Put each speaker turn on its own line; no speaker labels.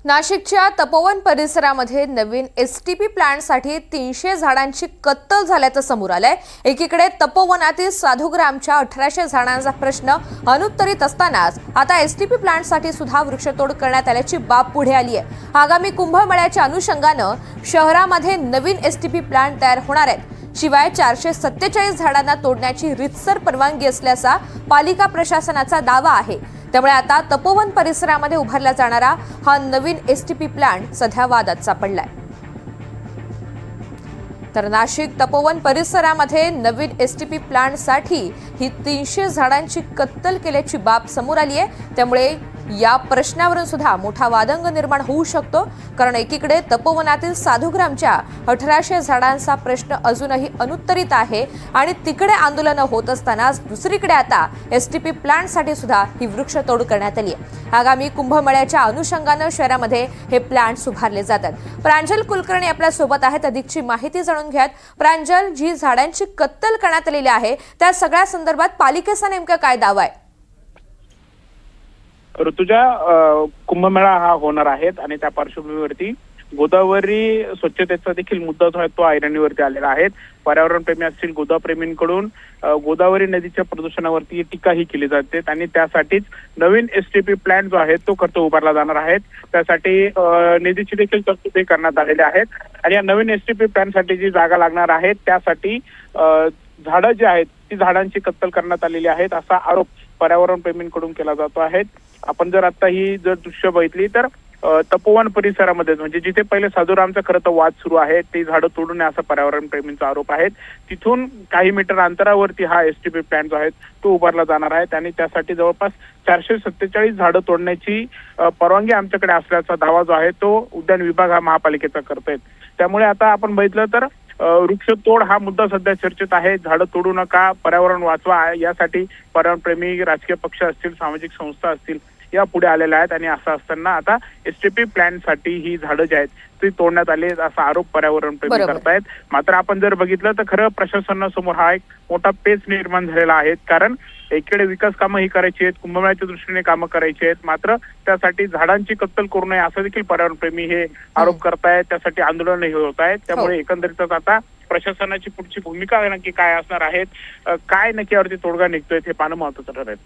नाशिकच्या तपोवन परिसरामध्ये नवीन एसटीपी प्लांटसाठी 300 झाडांची कत्तल झाल्याचं समोर आलंय। एकीकडे तपोवनातील साधूग्रामच्या 1800 झाडांचा प्रश्न अनुत्तरित असतानाच आता एसटीपी प्लांटसाठी सुद्धा वृक्षतोड करण्यात आल्याची बाब पुढे आली आहे। आगामी कुंभमेळ्याच्या अनुषंगानं शहरामध्ये नवीन एसटीपी प्लांट तयार होणार आहेत। शिवाय 447 झाडांना तोडण्याची रितसर परवानगी असल्याचा पालिका प्रशासनाचा दावा आहे। त्यामुळे आता तपोवन परिसरामध्ये उभारला जाणारा हा नवीन एसटीपी प्लांट सध्या वादात सापडलाय। तर नाशिक तपोवन परिसरामध्ये नवीन एसटीपी प्लांटसाठी ही 300 झाडांची कत्तल केल्याची बाब समोर आली आहे। त्यामुळे या प्रश्नावरून सुद्धा मोठा वादंग निर्माण होऊ शकतो, कारण एकीकडे तपोवनातील साधूग्रामच्या 1800 झाडांचा प्रश्न अजूनही अनुत्तरित आहे आणि तिकडे आंदोलनं होत असतानाच दुसरीकडे आता एसटीपी प्लांटसाठी सुद्धा ही वृक्षतोड करण्यात आली आहे। आगामी कुंभमेळ्याच्या अनुषंगानं शहरामध्ये हे प्लांट्स उभारले जातात। प्रांजल कुलकर्णी आपल्या सोबत आहेत, अधिकची माहिती जाणून घ्यात। प्रांजल, जी झाडांची कत्तल करण्यात आलेली आहे त्या सगळ्या संदर्भात पालिकेचा नेमका काय दावा आहे?
ऋतुजा, कुंभमेळा हा होणार आहे आणि त्या पार्श्वभूमीवरती गोदावरी स्वच्छतेचा देखील मुद्दा जो आहे तो ऐरणीवरती आलेला आहे। पर्यावरण प्रेमी असतील गोदाप्रेमींकडून गोदावरी नदीच्या प्रदूषणावरती टीका ही केली जाते आणि त्यासाठीच नवीन एसटीपी प्लांट जो आहे तो खर्च उभारला जाणार आहे। त्यासाठी निधीची देखील तरतुदी करण्यात आलेली आहेत आणि या नवीन एसटीपी प्लांटसाठी जी जागा लागणार आहे त्यासाठी झाडं जी आहेत ती झाडांची कत्तल करण्यात आलेली आहेत असा आरोप पर्यावरण प्रेमींकडून केला जातो आहे। आपण जर आता ही दृश्य बघितली तर तपोवन परिसरामध्ये म्हणजे जिथे पहिले साधूरामचा खरं तर वाद सुरू आहे ते झाडं तोडू नये असा पर्यावरण प्रेमींचा आरोप आहे। तिथून काही मीटर अंतरावरती हा एसटीपी प्लांट जो आहे तो उभारला जाणार आहे आणि त्यासाठी जवळपास 447 झाडं तोडण्याची परवानगी आमच्याकडे असल्याचा दावा जो आहे तो उद्यान विभाग हा महापालिकेचा करतोय। त्यामुळे आता आपण बघितलं तर वृक्षतोड हा मुद्दा सध्या चर्चेत आहे। झाडं तोडू नका, पर्यावरण वाचवा, यासाठी पर्यावरणप्रेमी राजकीय पक्ष असतील, सामाजिक संस्था असतील या पुढे आलेल्या आहेत आणि असं असताना आता एसटीपी प्लांटसाठी ही झाडं जी आहेत ती तोडण्यात आली असा आरोप पर्यावरण प्रेमी करतायत। मात्र आपण जर बघितलं तर खरं प्रशासनासमोर हा एक मोठा पेच निर्माण झालेला आहे, कारण एकीकडे विकास कामं ही करायची आहेत, कुंभमेळ्याच्या दृष्टीने कामं करायची आहेत, मात्र त्यासाठी झाडांची कत्तल करू नये असं देखील पर्यावरण प्रेमी हे आरोप करतायत। त्यासाठी आंदोलनही होत आहेत। त्यामुळे एकंदरीतच आता प्रशासनाची पुढची भूमिका नक्की काय असणार आहे, काय नक्की यावरती तोडगा निघतोय हे पाहणं महत्त्वाचं ठरेल।